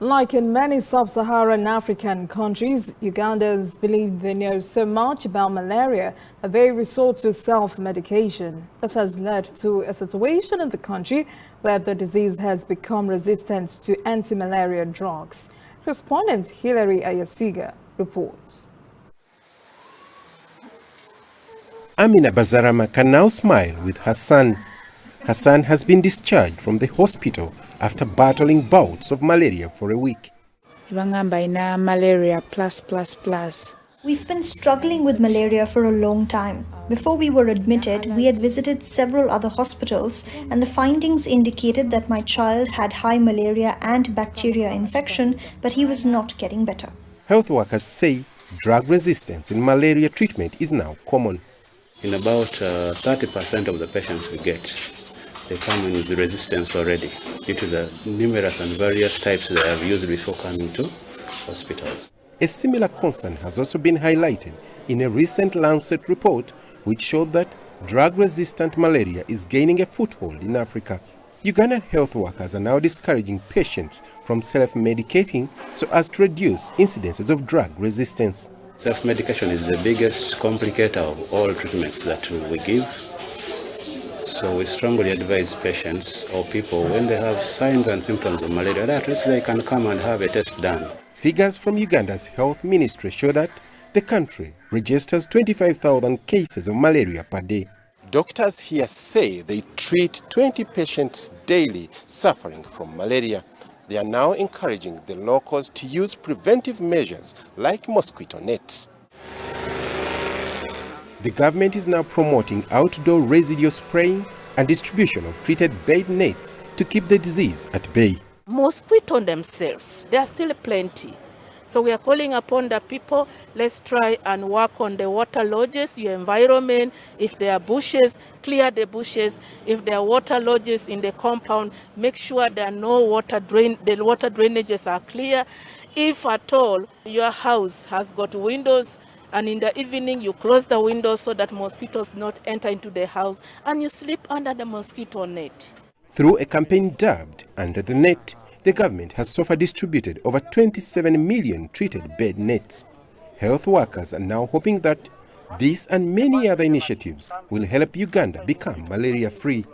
Like in many sub-Saharan African countries, Ugandans believe they know so much about malaria that they resort to self-medication. This has led to a situation in the country where the disease has become resistant to anti-malaria drugs. Correspondent Hilary Ayasiga reports. Amina Bazarama can now smile with her son. Her son has been discharged from the hospital after battling bouts of malaria for a week. Malaria plus. We've been struggling with malaria for a long time. Before we were admitted, we had visited several other hospitals, and the findings indicated that my child had high malaria and bacteria infection, but he was not getting better. Health workers say drug resistance in malaria treatment is now common. In about 30% of the patients we get, they come in with resistance already due to the numerous and various types they have used before coming to hospitals. A similar concern has also been highlighted in a recent Lancet report which showed that drug-resistant malaria is gaining a foothold in Africa. Ugandan health workers are now discouraging patients from self-medicating so as to reduce incidences of drug resistance. Self-medication is the biggest complicator of all treatments that we give. So we strongly advise patients or people when they have signs and symptoms of malaria that at least they can come and have a test done. Figures from Uganda's health ministry show that the country registers 25,000 cases of malaria per day. Doctors here say they treat 20 patients daily suffering from malaria. They are now encouraging the locals to use preventive measures like mosquito nets. The government is now promoting outdoor residue spraying and distribution of treated bed nets to keep the disease at bay. Mosquito themselves, there are still plenty. So we are calling upon the people, let's try and work on the water lodges, your environment. If there are bushes, clear the bushes. If there are water lodges in the compound, make sure there are no water the water drainages are clear. If at all your house has got windows, and in the evening you close the windows so that mosquitoes not enter into the house, and you sleep under the mosquito net. Through a campaign dubbed Under the Net, the government has so far distributed over 27 million treated bed nets. Health workers are now hoping that this and many other initiatives will help Uganda become malaria-free.